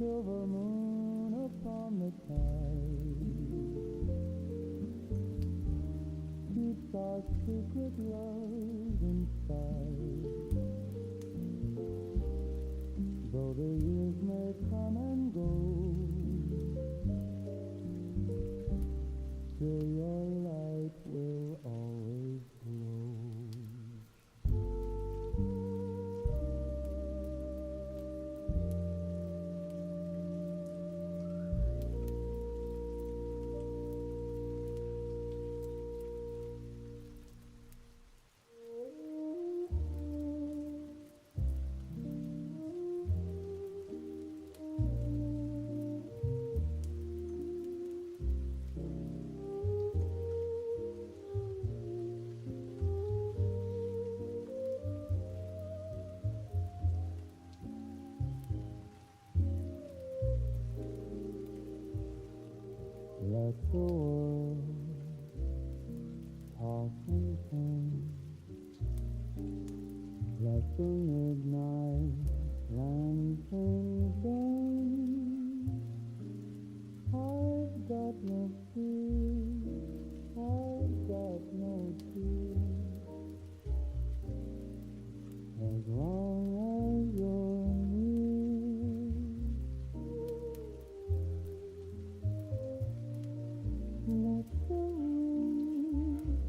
silver moon upon the tide keeps our secret love inside. Though the years may come and go, still your light will always glow. Let the world toss and turn. Let the midnight lanterns burn. I've got no fear, I've got no tears, as long as you're near. Let the wind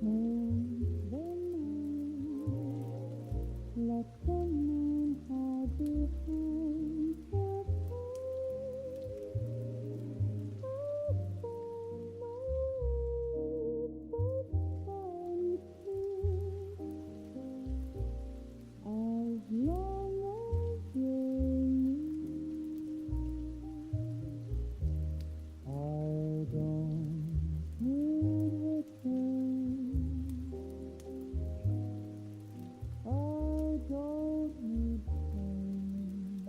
move the moon. Let the moon hide behind the as long as you're near. I don't need return. I don't need pain.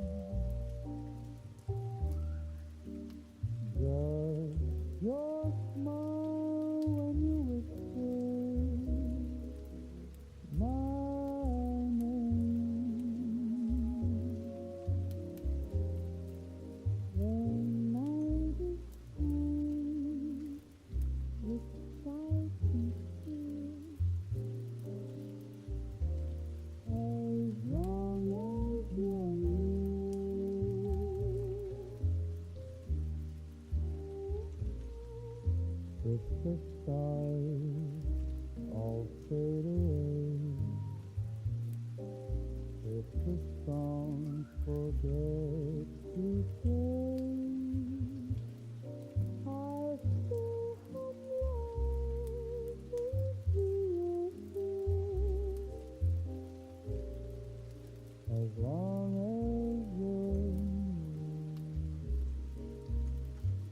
Just your smile when you whisper my name. The night is kind with sight and fear, as long as you're near. If the stars all fade away, if the songs forget to say, I'll still have love into your as long as you're near.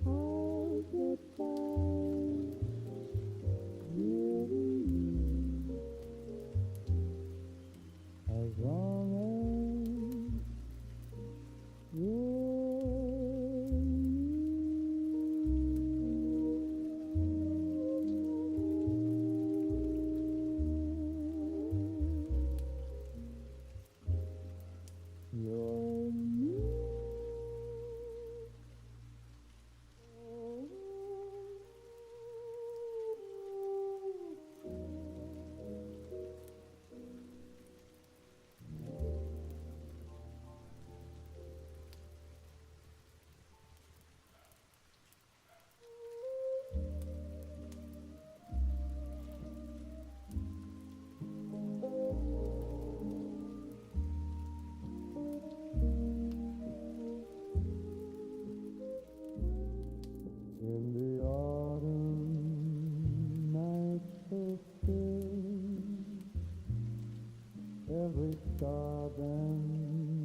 I'll get by really as long as you're in the autumn night so still, every star bends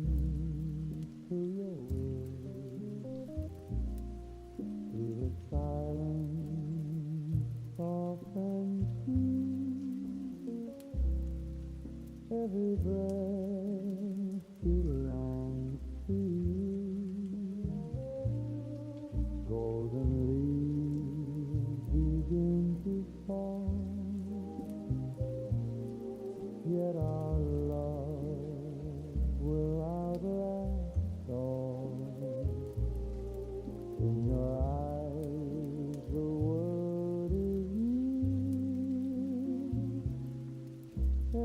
to your will. Through the silence, soft and sweet, every breath belongs to you. Golden leaves begin to fall, yet our love will outlast all.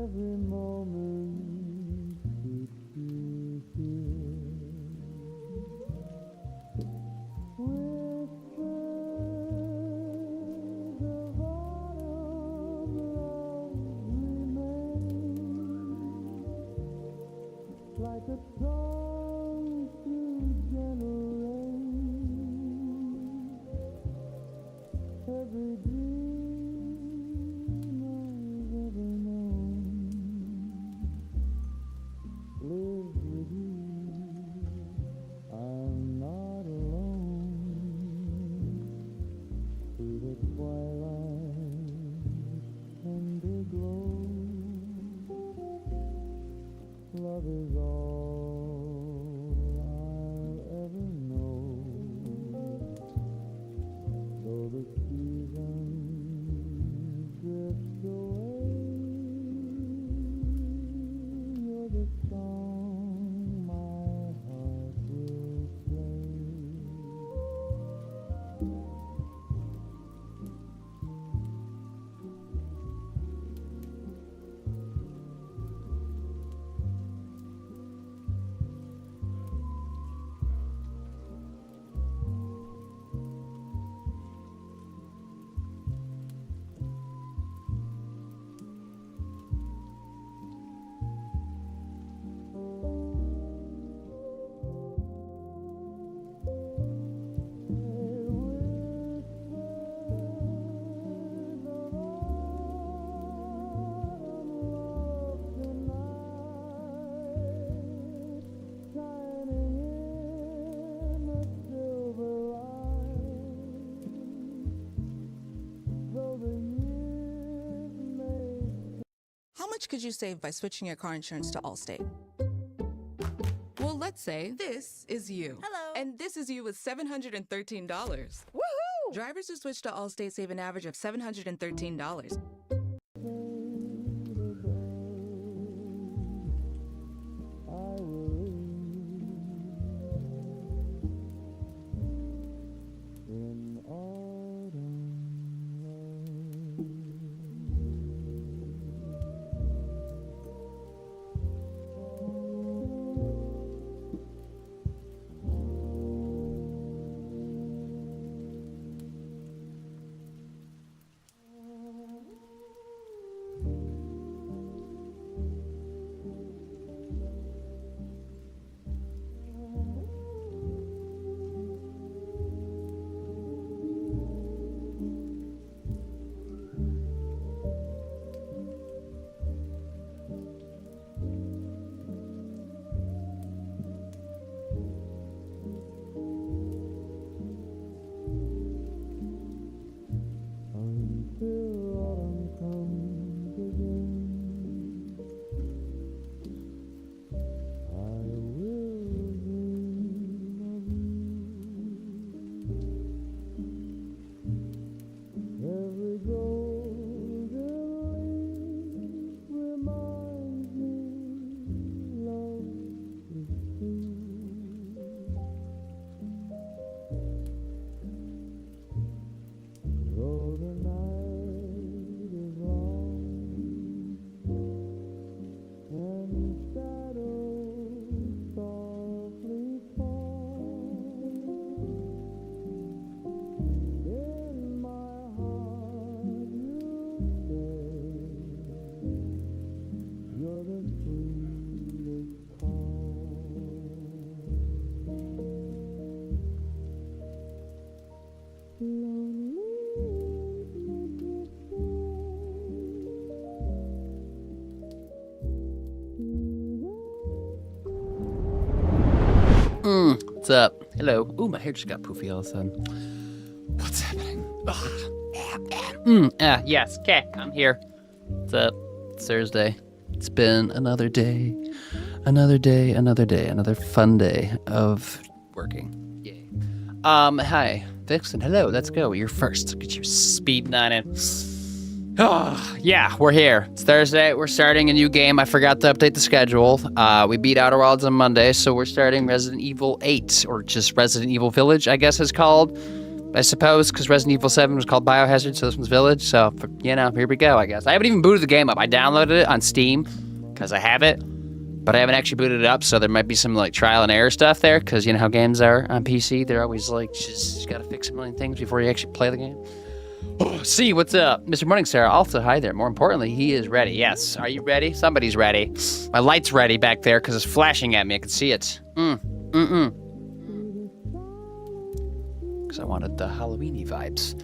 every moment keeps you here. Whispers of autumn love remain, like a song through gentle rain. Every dream I've ever known lives with you. I'm not alone. Through the twilight's tender glow, love is all I'll ever know. Though the seasons drift away, you're the song my heart will play. How much could you save by switching your car insurance to Allstate? Well, let's say this is you. Hello. And this is you with $713. Woohoo! Drivers who switch to Allstate save an average of $713. In autumn until autumn comes again, I will dream of you. Every golden leaf reminds me love is true. Though the night is long and shadows softly fall, in my heart you'll stay. You're the sweetest call. Lonely What's up? Hello. Ooh, my hair just got poofy all of a sudden. What's happening? Yes, okay, I'm here. What's up? It's Thursday. It's been another day. Another fun day of working. Yay. Hi, Vixen. Hello, let's go. You're first. Get your speeding on it. Oh, yeah, we're here. It's Thursday. We're starting a new game. I forgot to update the schedule. We beat Outer Wilds on Monday, so we're starting Resident Evil 8, or just Resident Evil Village, I guess it's called. I suppose, because Resident Evil 7 was called Biohazard, so this one's Village. So, here we go, I guess. I haven't even booted the game up. I downloaded it on Steam, because I have it, but I haven't actually booted it up, so there might be some, like, trial and error stuff there, because you know how games are on PC. They're always, like, just gotta fix a million things before you actually play the game. See, what's up? Mr. Morningstar, also hi there. More importantly, he is ready. Yes, are you ready? Somebody's ready. My light's ready back there, because it's flashing at me. I can see it. I wanted the Halloween-y vibes.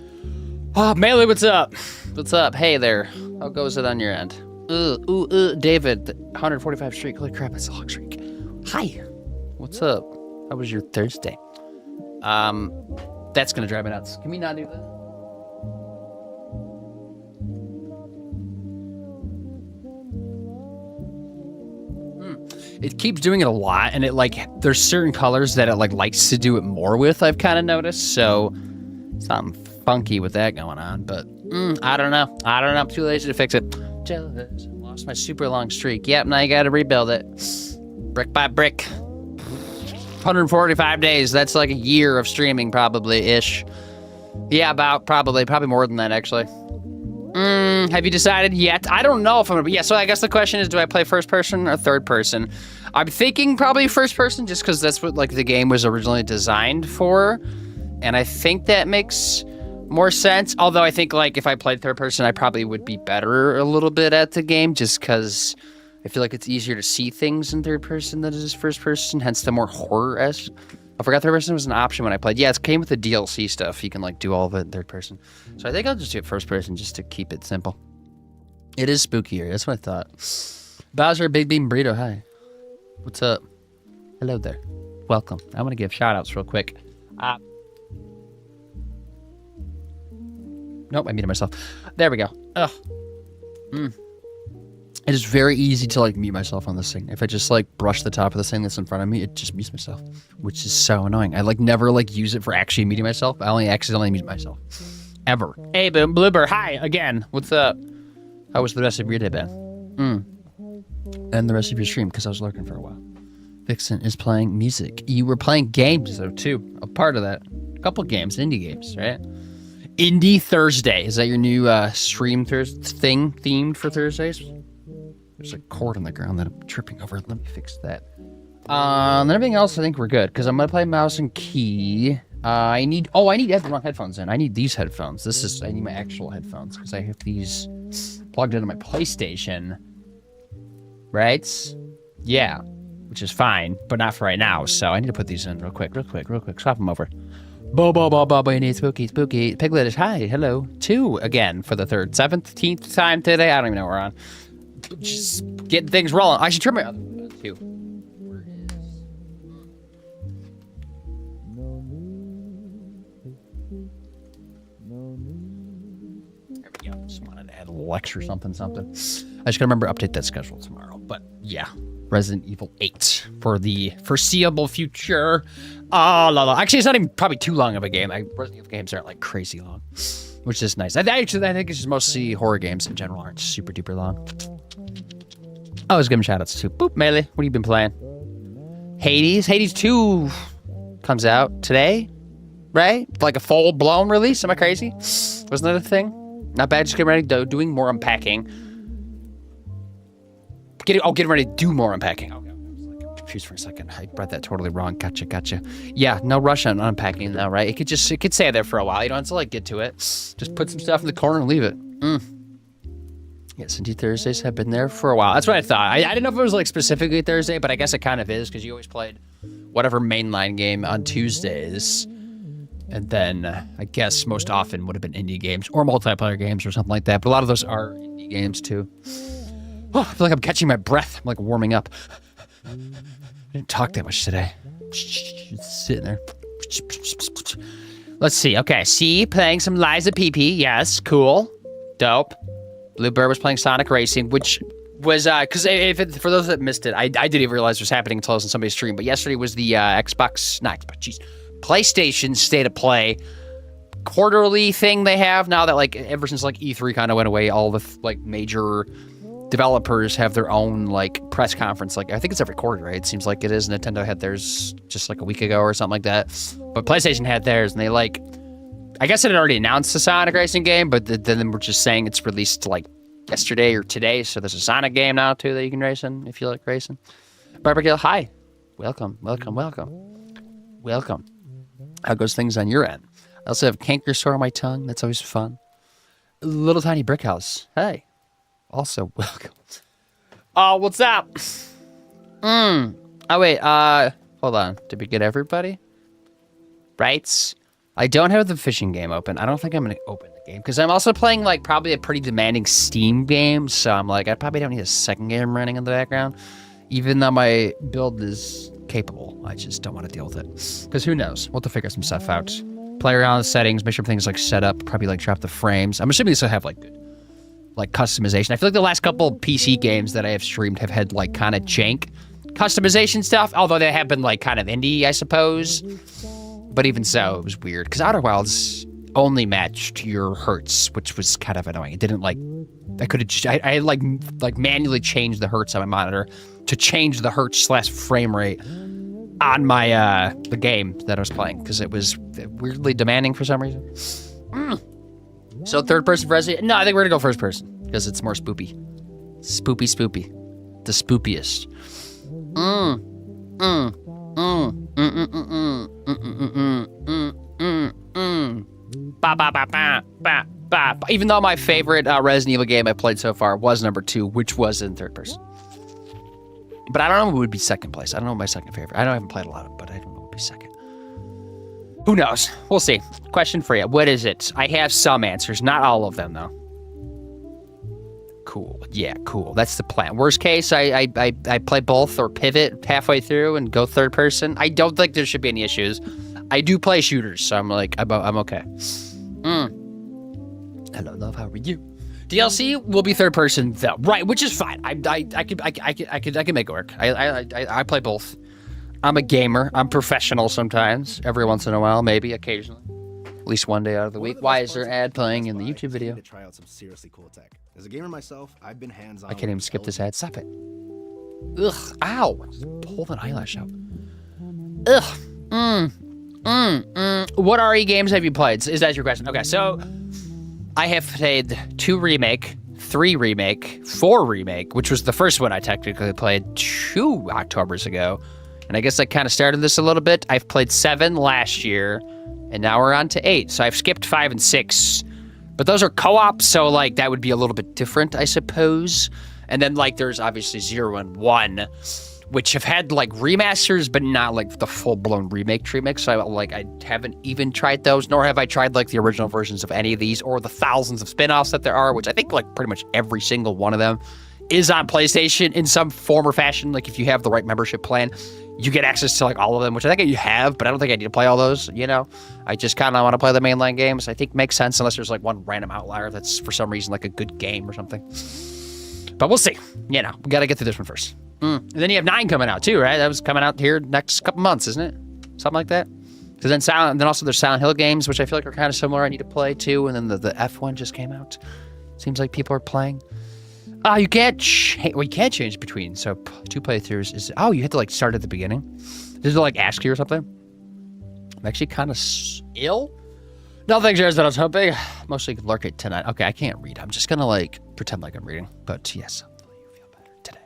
Oh, Melee, what's up? What's up? Hey there. How goes it on your end? David, 145 streak. Holy crap, it's a log streak. Hi. What's up? How was your Thursday? That's gonna drive me nuts. Can we not do that? It keeps doing it a lot, and it there's certain colors that it likes to do it more with, I've kind of noticed, so something funky with that going on, but I don't know. I'm too lazy to fix it. Jealous. Lost my super long streak. Yep, now you gotta rebuild it. Brick by brick. 145 days, that's like a year of streaming probably-ish. Yeah, probably more than that, actually. Have you decided yet? I don't know if I'm gonna be. Yeah, so I guess the question is, do I play first person or third person? I'm thinking probably first person, just because that's what the game was originally designed for, and I think that makes more sense. Although I think if I played third person, I probably would be better a little bit at the game, just because I feel like it's easier to see things in third person than it is first person. Hence the more horror-esque. I forgot third person was an option when I played. Yeah, it came with the DLC stuff. You can do all of it in third person. So I think I'll just do it first person just to keep it simple. It is spookier. That's what I thought. Bowser, Big Beam Burrito, hi. What's up? Hello there. Welcome. I want to give shout outs real quick. Nope, I muted myself. There we go. Ugh. It is very easy to mute myself on this thing. If I just brush the top of this thing that's in front of me, it just mutes myself, which is so annoying. I never use it for actually muting myself. I only accidentally mute myself. Ever. Hey, Boom Bloober, hi again. What's up? How was the rest of your day, Ben? And the rest of your stream, because I was lurking for a while. Vixen is playing music. You were playing games though too. A part of that. A couple games, indie games, right? Indie Thursday. Is that your new stream thing themed for Thursdays? There's a cord on the ground that I'm tripping over. Let me fix that. And everything else, I think we're good, because I'm going to play mouse and key. I need the wrong headphones in. I need these headphones. I need my actual headphones, because I have these plugged into my PlayStation. Right? Yeah. Which is fine, but not for right now, so I need to put these in real quick. Swap them over. Bo, you need spooky. Piglet is hi, hello. 2 again for the 17th time today. I don't even know what we're on. Just getting things rolling. I should turn my other one on too. There we go. Just wanted to add a little extra something. I just gotta remember to update that schedule tomorrow. But yeah, Resident Evil 8 for the foreseeable future. Actually, it's not even probably too long of a game. Resident Evil games aren't crazy long, which is nice. I think it's just mostly horror games in general aren't super duper long. I was giving shout outs to Boop Melee. What have you been playing? Hades 2 comes out today, right? A full blown release. Am I crazy? Wasn't that a thing? Not bad. Just getting ready to doing more unpacking. Getting ready to do more unpacking. Okay. I was confused for a second. I read that totally wrong. Gotcha. Yeah, no rush on unpacking now, right? It could stay there for a while. You don't have to get to it. Just put some stuff in the corner and leave it. Yes, indeed, Thursdays have been there for a while. That's what I thought. I didn't know if it was specifically Thursday, but I guess it kind of is, because you always played whatever mainline game on Tuesdays. And then I guess most often would have been indie games or multiplayer games or something like that. But a lot of those are indie games too. Oh, I feel like I'm catching my breath. I'm warming up. I didn't talk that much today. Just sitting there. Let's see. Okay, C playing some Liza PP. Yes, cool. Dope. Bluebird was playing Sonic Racing, which was, because for those that missed it, I didn't even realize it was happening until I was on somebody's stream, but yesterday was the PlayStation State of Play quarterly thing they have now that, ever since, E3 kind of went away, all the, major developers have their own, press conference. I think it's every quarter, right? It seems like it is. Nintendo had theirs just, a week ago or something like that. But PlayStation had theirs, and they, I guess it had already announced the Sonic Racing game, but then we're just saying it's released like yesterday or today. So there's a Sonic game now too that you can race in if you like racing. Barbara, hi. Welcome. How goes things on your end? I also have canker sore on my tongue. That's always fun. Little tiny brick house. Hey. Also welcome. Oh, what's up? Oh wait, hold on. Did we get everybody? Right? I don't have the fishing game open. I don't think I'm gonna open the game because I'm also playing like probably a pretty demanding Steam game. So I'm like, I probably don't need a second game running in the background, even though my build is capable. I just don't want to deal with it because who knows? We'll have to figure some stuff out. Play around with settings, make sure everything's like set up. Probably like drop the frames. I'm assuming this will have like good like customization. I feel like the last couple PC games that I have streamed have had like kind of jank customization stuff, although they have been like kind of indie, I suppose. But even so, it was weird because Outer Wilds only matched your hertz, which was kind of annoying. It didn't like I could have I like manually changed the hertz on my monitor to change the hertz / frame rate on my the game that I was playing because it was weirdly demanding for some reason. So third person for Resident? No, I think we're gonna go first person because it's more spoopy. Spoopy. The spoopiest. Even though my favorite Resident Evil game I played so far was number 2, which was in third person. But I don't know who would be second place. I don't know my second favorite. I haven't played a lot of it, but I don't know who would be second. Who knows? We'll see. Question for you. What is it? I have some answers. Not all of them, though. Cool. Yeah, cool. That's the plan. Worst case, I play both or pivot halfway through and go third person. I don't think there should be any issues. I do play shooters, so I'm like, I'm okay. Hello, love. How are you? DLC will be third person though, right? Which is fine. I can make it work. I play both. I'm a gamer. I'm professional sometimes. Every once in a while, maybe occasionally, at least one day out of the week. Why is there an ad playing in the YouTube video? To try out some seriously cool tech. As a gamer myself, I've been hands-on. I can't even skip this ad. Stop it. Ugh. Ow. Just pulled an eyelash out. Ugh. What RE games have you played? Is that your question? Okay, so I have played 2 remake, 3 remake, 4 remake, which was the first one I technically played 2 Octobers ago. And I guess I kind of started this a little bit. I've played 7 last year, and now we're on to 8. So I've skipped 5 and 6. But those are co-op, so like that would be a little bit different, I suppose. And then like there's obviously 0 and 1, which have had like remasters, but not like the full-blown remake. So I haven't even tried those, nor have I tried like the original versions of any of these or the thousands of spin-offs that there are, which I think like pretty much every single one of them is on PlayStation in some form or fashion. Like if you have the right membership plan, you get access to like all of them, which I think you have, but I don't think I need to play all those, you know? I just kind of want to play the mainline games. I think makes sense unless there's like one random outlier that's for some reason like a good game or something. But we'll see. You know, we got to get through this one first. And then you have 9 coming out too, right? That was coming out here next couple months, isn't it? Something like that. Because then also there's Silent Hill games, which I feel like are kind of similar. I need to play too. And then the F1 just came out. Seems like people are playing. You can't you can't change between. So 2 playthroughs is, you had to like start at the beginning. Does it like ask you or something? I'm actually kind of ill. Nothing shares that I was hoping. Mostly lurk at tonight. Okay, I can't read. I'm just gonna like pretend like I'm reading. But yes, hopefully you feel better today.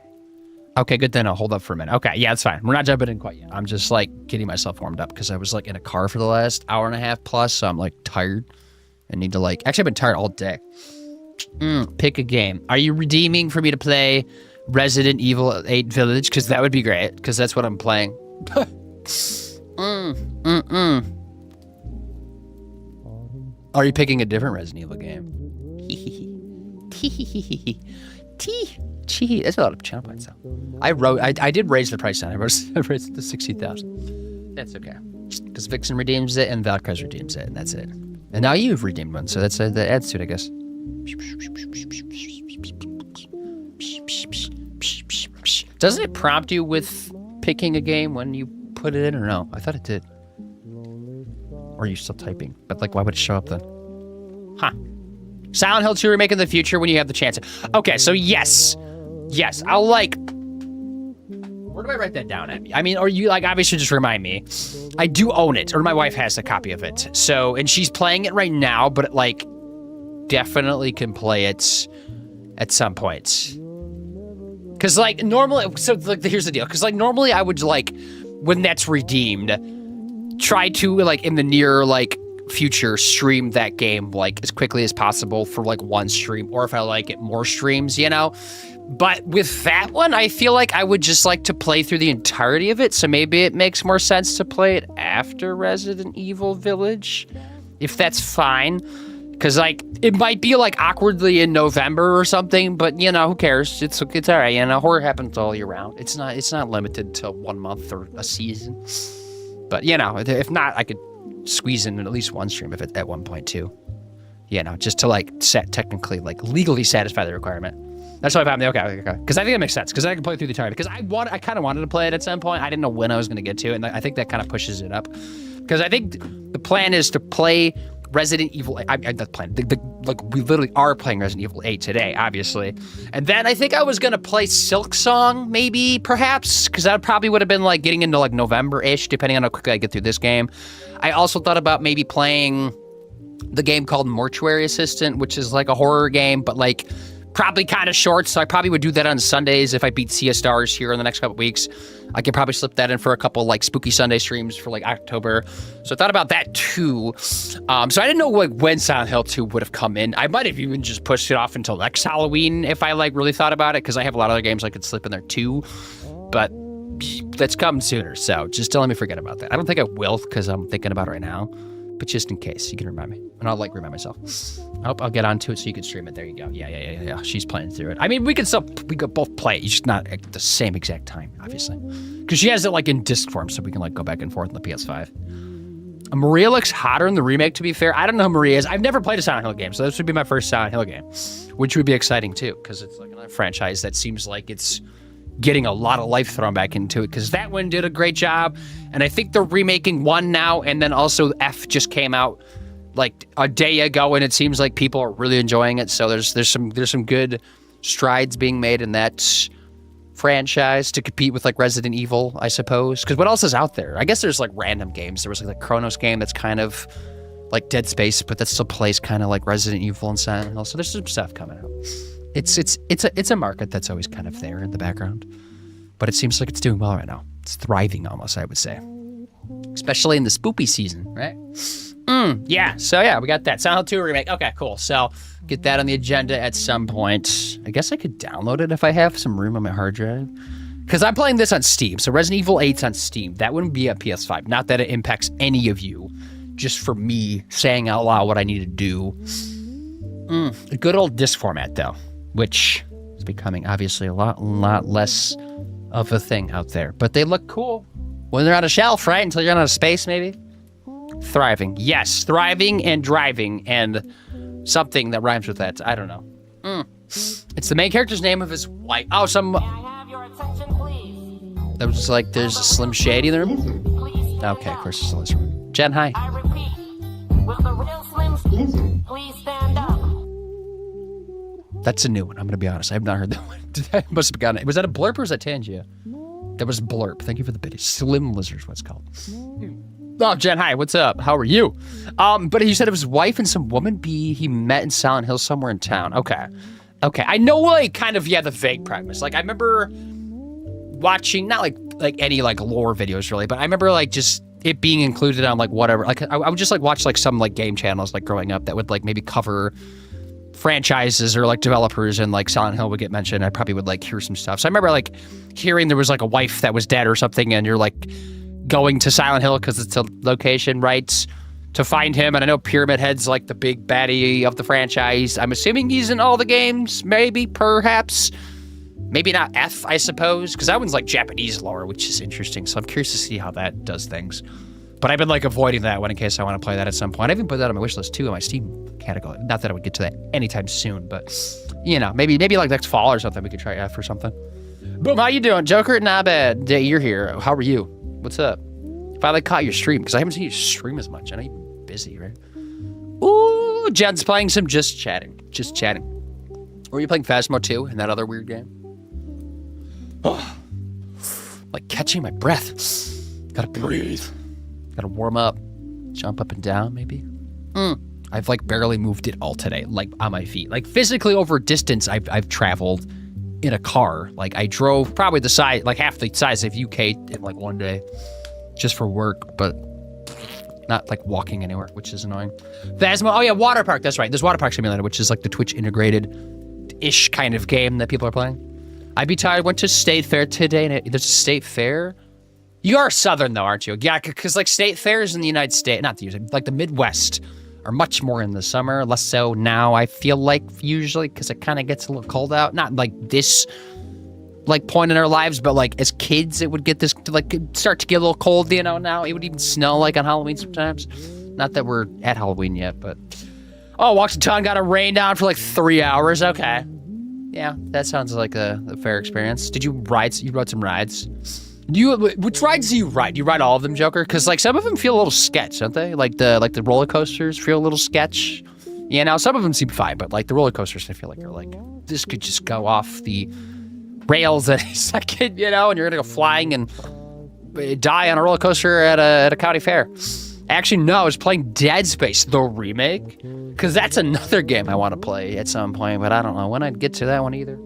Okay, good then. I'll hold up for a minute. Okay, yeah, it's fine. We're not jumping in quite yet. I'm just like getting myself warmed up because I was like in a car for the last hour and a half plus, so I'm like tired and need to like. Actually, I've been tired all day. Pick a game. Are you redeeming for me to play Resident Evil 8 Village? Because that would be great. Because that's what I'm playing. Are you picking a different Resident Evil game? That's a lot of channel points though. I did raise the price down. I raised it to 60,000. That's okay. Because Vixen redeems it and Valkyrie redeems it, and that's it. And now you've redeemed one, so that adds to it, I guess. Doesn't it prompt you with picking a game when you put it in or no? I thought it did. Or are you still typing? But like, why would it show up then? Huh. Silent Hill 2 remake in the future when you have the chance. Okay, so yes. Yes, I'll like... We're do I write that down at? I mean, or you like obviously just remind me. I do own it, or my wife has a copy of it. So, and she's playing it right now, but like definitely can play it at some point. Cause like normally, so like here's the deal. Cause like normally I would like when that's redeemed, try to like in the near like future stream that game like as quickly as possible for like one stream, or if I like it, more streams, you know. But with that one, I feel like I would just like to play through the entirety of it. So maybe it makes more sense to play it after Resident Evil Village, if that's fine. Because, like, it might be, like, awkwardly in November or something, but, you know, who cares? It's all right, you know? Horror happens all year round. It's not limited to 1 month or a season. But, you know, if not, I could squeeze in at least one stream if it's at one point, too. You know, just to, like, technically, like, legally satisfy the requirement. That's what I'm okay. Because I think it makes sense, because I can play through the entirety. Because I kind of wanted to play it at some point. I didn't know when I was going to get to it, and I think that kind of pushes it up. Because I think the plan is to play Resident Evil 8, not plan. Like we literally are playing Resident Evil 8 today, obviously. And then I think I was gonna play Silk Song, maybe, perhaps, because that probably would have been like getting into like November-ish, depending on how quickly I get through this game. I also thought about maybe playing the game called Mortuary Assistant, which is like a horror game, but like probably kind of short, so I probably would do that on Sundays if I beat Sea of Stars here in the next couple weeks. I could probably slip that in for a couple like spooky Sunday streams for like October. So I thought about that too. So I didn't know like when Silent Hill 2 would have come in. I might have even just pushed it off until next Halloween if I like really thought about it, because I have a lot of other games I could slip in there too. But that's coming sooner, so just don't let me forget about that. I don't think I will, because I'm thinking about it right now. But just in case, you can remind me. And I'll, like, remind myself. I'll get onto it so you can stream it. There you go. Yeah. She's playing through it. I mean, we could both play it. It's just not at the same exact time, obviously. Because she has it, like, in disc form, so we can, like, go back and forth on the PS5. Maria looks hotter in the remake, to be fair. I don't know who Maria is. I've never played a Silent Hill game, so this would be my first Silent Hill game. Which would be exciting, too, because it's, like, another franchise that seems like it's getting a lot of life thrown back into it, because that one did a great job, and I think they're remaking 1 now, and then also F just came out like a day ago, and it seems like people are really enjoying it. So there's some good strides being made in that franchise to compete with like Resident Evil, I suppose. Because what else is out there? I guess there's like random games. There was like the Chronos game that's kind of like Dead Space, but that still plays kind of like Resident Evil and Silent Hill. So there's some stuff coming out. It's a market that's always kind of there in the background, but it seems like it's doing well right now. It's thriving almost, I would say, especially in the spoopy season, right? Yeah. So yeah, we got that Silent Hill 2 remake. Okay, cool. So get that on the agenda at some point. I guess I could download it if I have some room on my hard drive, because I'm playing this on Steam. So Resident Evil 8's on Steam. That wouldn't be a PS5. Not that it impacts any of you. Just for me saying out loud what I need to do. A good old disc format though, which is becoming obviously a lot less of a thing out there. But they look cool when they're on a shelf, right? Until you're on a space, maybe. Thriving. Yes, thriving and driving and something that rhymes with that. I don't know. It's the main character's name of his wife. Oh, some... May I have your attention, please? That was just like, there's a Slim Shady in the room? Please stand Okay, of up. course it's Slim Shady. Jen, hi. I repeat, will the real Slim please stand up? That's a new one. I'm going to be honest. I have not heard that one. I must have gotten it. Was that a blurb or was that Tangia? That was blurb. Thank you for the biddy. Slim Lizard's what it's called. Oh, Jen, hi. What's up? How are you? But you said it was his wife and some woman he met in Silent Hill somewhere in town. Okay. I know, like, kind of, the vague premise. Like, I remember watching, not like any, like, lore videos, really, but I remember, like, just it being included on, like, whatever. Like, I would just, like, watch, like, some, like, game channels, like, growing up that would, like, maybe cover franchises or like developers, and like Silent Hill would get mentioned. I probably would like hear some stuff. So I remember like hearing there was like a wife that was dead or something, and you're like going to Silent Hill because it's a location, right, to find him. And I know Pyramid Head's like the big baddie of the franchise. I'm assuming he's in all the games, maybe, perhaps. Maybe not F, I suppose, because that one's like Japanese lore, which is interesting. So I'm curious to see how that does things. But I've been like avoiding that one in case I want to play that at some point. I even put that on my wish list too on my Steam category. Not that I would get to that anytime soon, but maybe like next fall or something we could try F or something. Boom, how you doing, Joker? Not bad. You're here. How are you? What's up? Finally caught your stream, because I haven't seen you stream as much. I know you've been busy, right? Ooh, Jen's playing some Just Chatting. Or are you playing Phasmo 2 and that other weird game? like catching my breath. Gotta breathe. Gotta warm up. Jump up and down, maybe. I've like barely moved it all today, like on my feet. Like physically over distance I've traveled in a car. Like I drove probably the size, like half the size of UK in like one day just for work, but not like walking anywhere, which is annoying. Phasmo, oh yeah, Water Park, that's right. There's Water Park Simulator, which is like the Twitch integrated-ish kind of game that people are playing. I'd be tired, went to State Fair today, and there's a State Fair. You are Southern though, aren't you? Yeah, because like State Fairs in the United States, not the USA, like the Midwest are much more in the summer, less so now, I feel like, usually, because it kind of gets a little cold out. Not like this, like, point in our lives, but, like, as kids, it would get this, like, start to get a little cold, you know, now. It would even snow, like, on Halloween sometimes. Not that we're at Halloween yet, but... Oh, walked to town, got a rain down for, like, 3 hours. Okay. Yeah, that sounds like a fair experience. Did you ride some rides? Which rides do you ride? Do you ride all of them, Joker? Because like some of them feel a little sketch, don't they? Like the roller coasters feel a little sketch. Yeah, now some of them seem fine, but like the roller coasters, I feel like are like this could just go off the rails at a second, you know, and you're gonna go flying and die on a roller coaster at a county fair. Actually, no, I was playing Dead Space, the remake, because that's another game I want to play at some point, but I don't know when I'd get to that one either.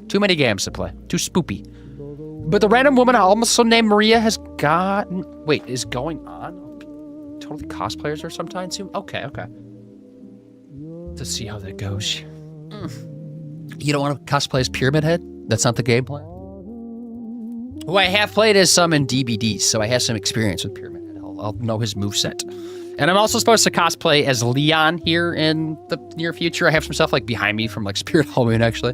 Too many games to play. Too spoopy. But the random woman also named Maria is going on? Totally cosplayers or sometime soon? Okay. Let's see how that goes. You don't want to cosplay as Pyramid Head? That's not the game plan? Who I have played as some in DBDs, so I have some experience with Pyramid Head. I'll know his moveset. And I'm also supposed to cosplay as Leon here in the near future. I have some stuff like behind me from like Spirit Halloween, actually.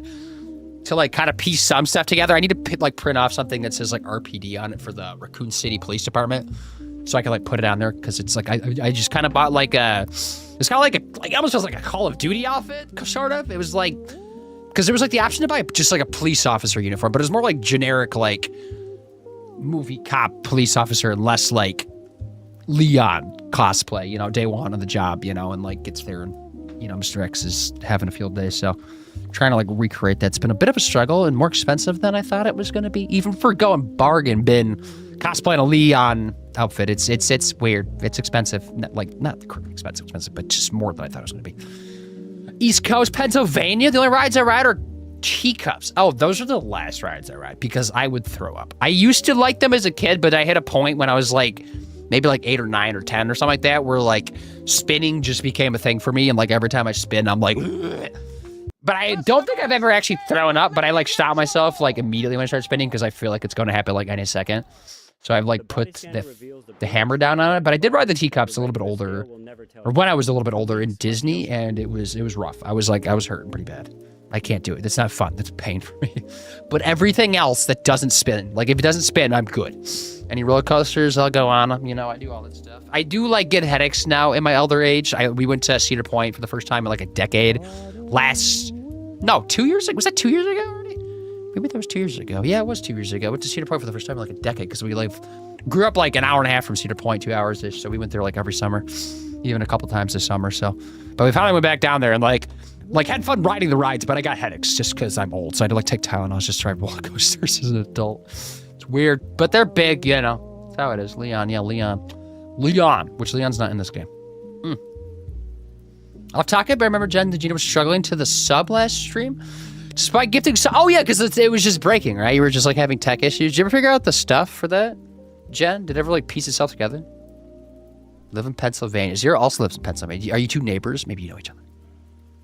To like kind of piece some stuff together. I need to like print off something that says like RPD on it for the Raccoon City Police Department, so I can like put it on there because it's like I just kind of bought like it's kind of like it almost feels like a Call of Duty outfit sort of. It was like because there was like the option to buy just like a police officer uniform, but it was more like generic like movie cop police officer and less like Leon cosplay, you know, day one on the job, you know, and like gets there and you know Mr. X is having a field day, so. Trying to like recreate that's been a bit of a struggle and more expensive than I thought it was going to be. Even for going bargain bin cosplaying a Leon outfit, it's weird. It's expensive, not expensive, but just more than I thought it was going to be. East Coast, Pennsylvania. The only rides I ride are teacups. Oh, those are the last rides I ride because I would throw up. I used to like them as a kid, but I hit a point when I was like maybe like 8 or 9 or 10 or something like that, where like spinning just became a thing for me, and like every time I spin, I'm like. Ugh. But I don't think I've ever actually thrown up, but I like stop myself like immediately when I start spinning because I feel like it's going to happen like any second. So I've like put the hammer down on it. But I did ride the teacups a little bit older, or when I was a little bit older in Disney, and it was rough. I was hurting pretty bad. I can't do it. That's not fun. That's pain for me. But everything else that doesn't spin, like if it doesn't spin, I'm good. Any roller coasters, I'll go on them. You know, I do all that stuff. I do like get headaches now in my elder age. We went to Cedar Point for the first time in like a decade. 2 years ago? Was that 2 years ago already? Maybe that was 2 years ago. Yeah, it was 2 years ago. I went to Cedar Point for the first time in like a decade because we like grew up like an hour and a half from Cedar Point, 2 hours-ish. So we went there like every summer, even a couple times this summer. So, but we finally went back down there and like had fun riding the rides, but I got headaches just because I'm old. So I had to like take Tylenol just to ride roller coasters as an adult. It's weird, but they're big, you know. That's how it is. Leon, which Leon's not in this game. Off topic, but I remember Jen, Gina was struggling to the sub last stream. Despite gifting oh yeah, because it was just breaking, right? You were just like having tech issues. Did you ever figure out the stuff for that? Jen, did it ever like piece itself together? Live in Pennsylvania. Zero also lives in Pennsylvania. Are you two neighbors? Maybe you know each other.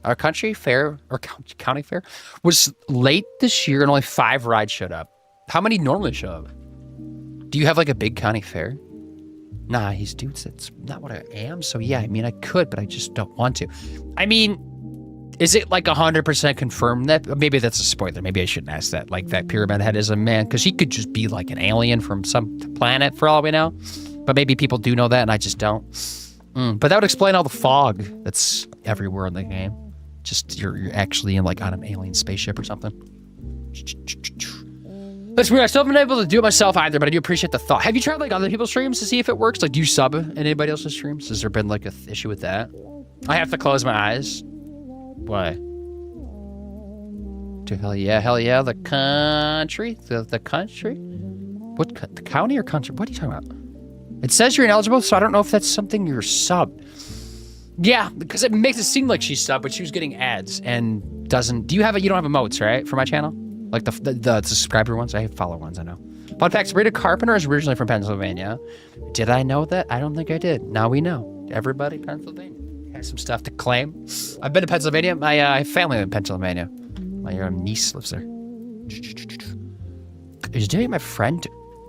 Our country fair, or county fair, was late this year and only 5 rides showed up. How many normally show up? Do you have like a big county fair? Nah, dudes, that's not what I am. So yeah, I mean, I could, but I just don't want to. I mean, is it like 100% confirmed that? Maybe that's a spoiler. Maybe I shouldn't ask that. Like that Pyramid Head is a man, because he could just be like an alien from some planet for all we know. But maybe people do know that and I just don't. But that would explain all the fog that's everywhere in the game. Just you're actually in like on an alien spaceship or something. That's weird. I still haven't been able to do it myself either, but I do appreciate the thought. Have you tried like other people's streams to see if it works? Like, do you sub in anybody else's streams? Has there been like a issue with that? I have to close my eyes. Why? To hell yeah, the country, the country. What the county or country? What are you talking about? It says you're ineligible, so I don't know if that's something you're subbed. Yeah, because it makes it seem like she's subbed, but she was getting ads and doesn't. Do you have you don't have emotes, right, for my channel? Like the subscriber ones? I have follow ones, I know. Fun fact, Sabrina Carpenter is originally from Pennsylvania. Did I know that? I don't think I did. Now we know. Everybody, Pennsylvania has some stuff to claim. I've been to Pennsylvania. My family in Pennsylvania. My niece lives there. Is doing my friend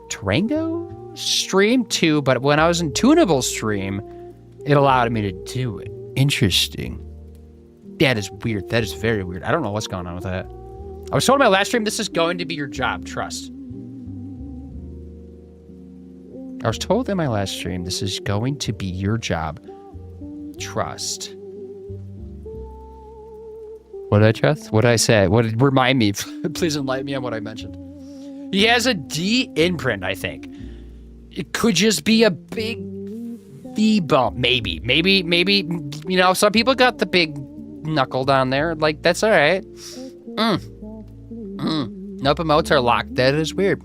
Tarango stream too, but when I was in Tunable stream, it allowed me to do it. Interesting. That is weird. That is very weird. I don't know what's going on with that. I was told in my last stream, this is going to be your job. Trust. I was told in my last stream, this is going to be your job. Trust. What did I trust? What did I say? What did remind me? Please enlighten me on what I mentioned. He has a D imprint, I think. It could just be a big V bump, maybe. Maybe, you know, some people got the big knuckle down there. Like, that's all right. Nope, emotes are locked. That is weird.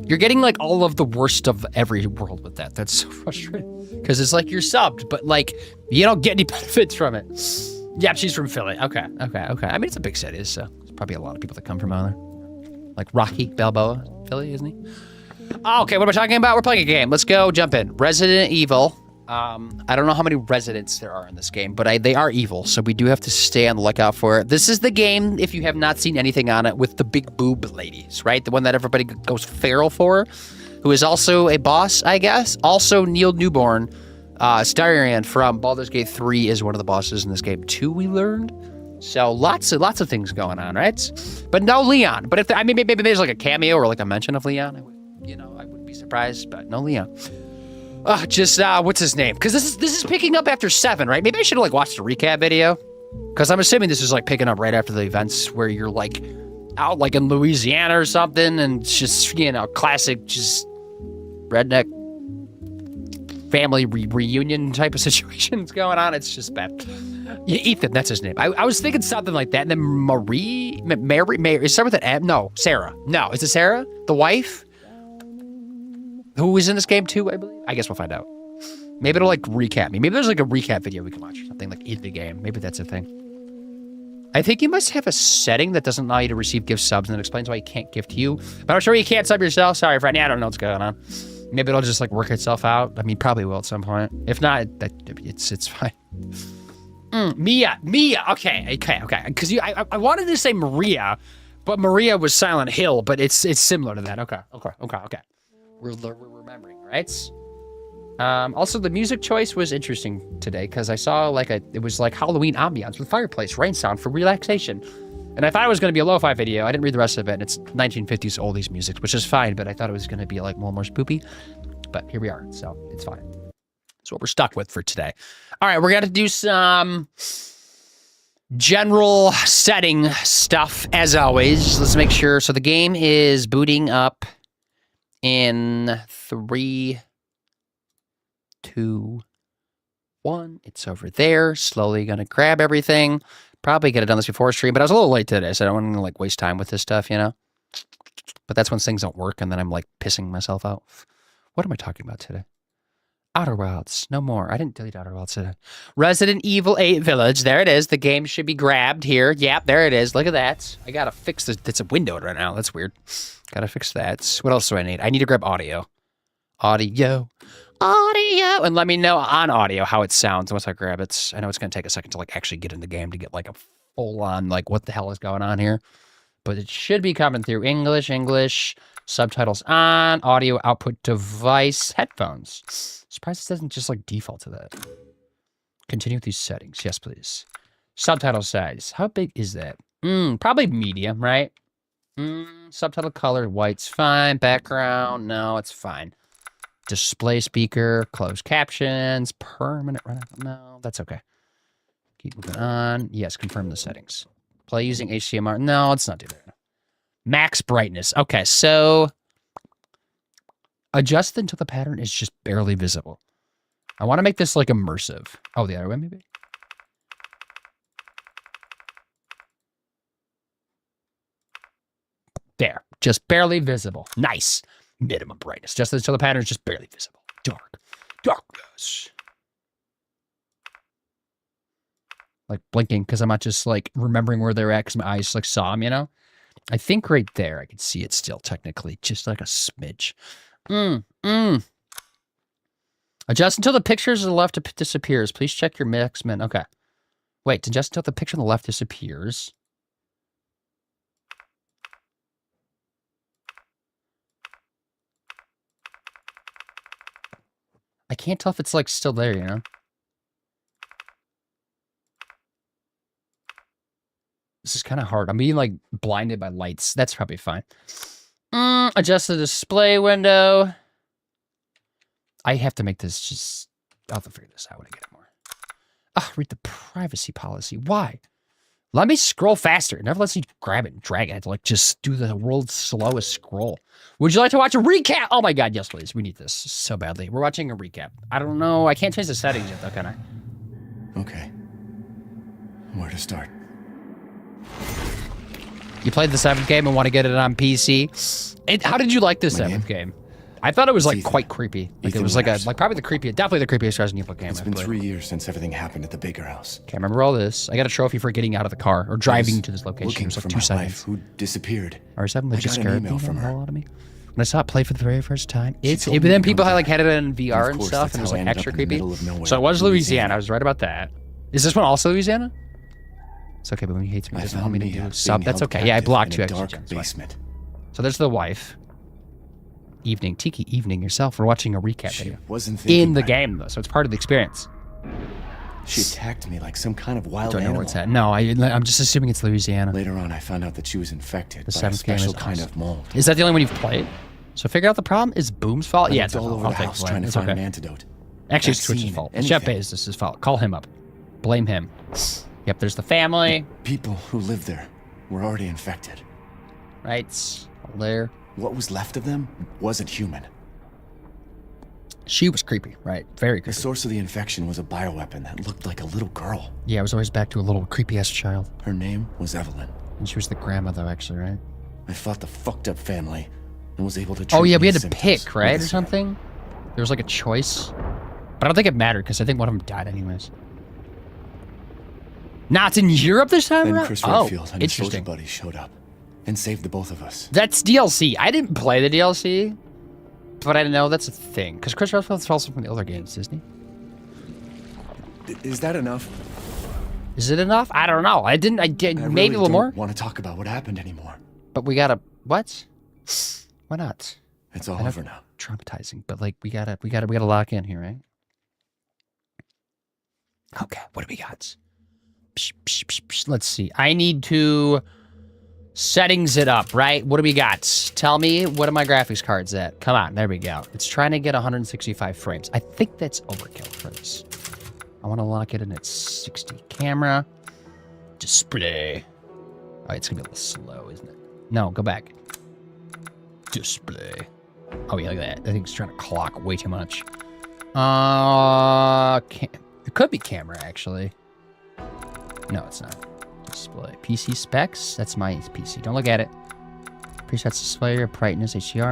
You're getting, like, all of the worst of every world with that. That's so frustrating. Because it's like you're subbed, but, like, you don't get any benefits from it. Yeah, she's from Philly. Okay. I mean, it's a big city, so there's probably a lot of people that come from out there. Like Rocky Balboa, Philly, isn't he? Oh, okay, what am I talking about? We're playing a game. Let's go, jump in. Resident Evil. I don't know how many residents there are in this game, but they are evil, so we do have to stay on the lookout for it. This is the game, if you have not seen anything on it, with the big boob ladies, right? The one that everybody goes feral for, who is also a boss, I guess. Also, Neil Newborn, Starian from Baldur's Gate 3 is one of the bosses in this game, too, we learned. So lots of things going on, right? But no Leon. But if I mean, maybe there's like a cameo or like a mention of Leon. I wouldn't be surprised, but no Leon. What's his name? Because this is picking up after 7, right? Maybe I should have like watched a recap video. Because I'm assuming this is like picking up right after the events where you're like out like in Louisiana or something, and it's just, you know, classic just redneck family reunion type of situations going on. It's just bad. Yeah, Ethan, that's his name. I was thinking something like that. And then Mary, is it start with an M? No, Sarah. No, is it Sarah? The wife? Who was in this game too, I believe? I guess we'll find out. Maybe it'll like recap me. Maybe there's like a recap video we can watch. Something like in the game. Maybe that's a thing. I think you must have a setting that doesn't allow you to receive gift subs, and it explains why you can't gift you. But I'm sure you can't sub yourself. Sorry, friend. Yeah, I don't know what's going on. Maybe it'll just like work itself out. I mean, probably will at some point. If not, it's fine. Mia. Okay. Because I wanted to say Maria, but Maria was Silent Hill. But it's similar to that. Okay. We're remembering, right? Also, the music choice was interesting today because I saw like it was like Halloween ambiance with fireplace, rain sound for relaxation. And I thought it was going to be a lo-fi video. I didn't read the rest of it, and it's 1950s oldies music, which is fine, but I thought it was going to be like more spoopy. But here we are, so it's fine. That's what we're stuck with for today. All right, we're going to do some general setting stuff, as always. Let's make sure. So the game is booting up in 3, 2, 1. It's over there. Slowly going to grab everything. Probably could have done this before stream, but I was a little late today, so I don't want to like waste time with this stuff, you know? But that's when things don't work, and then I'm like pissing myself out. What am I talking about today? Outer Wilds. No more. I didn't delete Outer Wilds today. Resident Evil 8 Village. There it is. The game should be grabbed here. Yep, there it is. Look at that. I gotta fix this. It's windowed right now. That's weird. Gotta fix that. What else do I need? I need to grab audio. Audio. And let me know on audio how it sounds once I grab it. I know it's going to take a second to like actually get in the game to get like a full on like what the hell is going on here. But it should be coming through English, subtitles on, audio output device, headphones. Surprised it doesn't just like default to that. Continue with these settings. Yes, please. Subtitle size. How big is that? Probably medium, right? Subtitle color, white's fine. Background, no, it's fine. Display speaker, closed captions, permanent runout. No, that's okay. Keep moving on. Yes, confirm the settings. Play using HDMI. No, let's not do that. Max brightness. Okay, so adjust until the pattern is just barely visible. I want to make this like immersive. Oh, the other way maybe? There, just barely visible. Nice. Minimum brightness, just until the pattern is just barely visible. Darkness. Like blinking because I'm not just like remembering where they're at because my eyes like saw them, you know? I think right there I can see it still technically, just like a smidge. Adjust until the picture to the left disappears. Please check your X-Men. Okay. Wait, adjust until the picture on the left disappears. I can't tell if it's like still there, you know? This is kind of hard. I'm being like blinded by lights. That's probably fine. Adjust the display window. I have to make this just... I'll have to figure this out when I get it more. Read the privacy policy. Why? Let me scroll faster. It never lets me grab it and drag it. I have to like just do the world's slowest scroll. Would you like to watch a recap? Oh my god, yes please. We need this so badly. We're watching a recap. I don't know. I can't change the settings yet though, can I? Okay. Where to start? You played the 7th game and want to get it on PC. How did you like the 7th game? I thought it was like quite creepy. Like Ethan it was like Winters. probably the creepiest Resident Evil game It's I've been played. 3 years since everything happened at the Baker house. Okay, I remember all this. I got a trophy for getting out of the car or driving to this location. It Looking was like for 2 my seconds. wife who disappeared. Or 7 that I just got an scared email from the her. hell out of me. When I saw it play for the very first time, it's told me then to come people had like back. had it in VR of and course, stuff, that's and it was how I like ended extra up in the creepy. middle of nowhere, So it was Louisiana. Louisiana. I was right about that. Is this one also Louisiana? It's okay, but when he hates me, he I doesn't want me found to do Mia sub. being That's held okay. Yeah, I captive blocked in you a actually. dark Jen, it's fine. basement. So there's the wife. Evening, Tiki evening yourself. We're watching a recap She video. wasn't thinking In the right. game, though, so it's part of the experience. She attacked me like some kind of wild Don't know animal. where it's at. No, I'm just assuming it's Louisiana. Later on, I found out that she was infected The by a 7th game is special kind awesome. of mold. Is that the only one you've played? So figure out the problem. Is Boom's fault? I Yeah, looked it's all all over the house trying to It's find okay. an antidote. Actually, it's Twitch's vaccine, fault. It's Jeff anything. Bezos' fault. Call him up. Blame him. Yep, there's the family. People who lived there were already infected. Right. All there. What was left of them wasn't human. She was creepy, right? Very The creepy. source of the infection was a bioweapon that looked like a little girl. Yeah, I was always back to a little creepy-ass child. Her name was Evelyn. And she was the grandmother, actually, right? I fought the fucked up family and was able to Oh, treat yeah, we had Mia's to symptoms pick, right? with Or a something? There was like a choice. But I don't think it mattered, because I think one of them died anyways. Nah, it's in Europe this time Then around? Chris Oh, Redfield and his soldier interesting. buddies showed up and saved the both of us. That's DLC. I didn't play the DLC, but I know that's a thing. Because Chris Redfield's also from the older games, isn't he? Is that enough? Is it enough? I don't know. I did I maybe really a little don't more. want to talk about what happened anymore. But we gotta what? Why not? It's all I know- over now. Traumatizing, but like we gotta lock in here, right? Okay, what do we got? Psh, psh, psh, psh. Let's see. I need to settings it up, right? What do we got? Tell me, what are my graphics cards at? Come on, there we go. It's trying to get 165 frames. I think that's overkill for this. I want to lock it in at 60. Camera. Display. Oh, it's gonna be a little slow, isn't it? No, go back. Display. Oh yeah, look at that. I think it's trying to clock way too much. It could be camera, actually. No, it's not. Display. PC specs. That's my PC. Don't look at it. Presets display, brightness, HDR.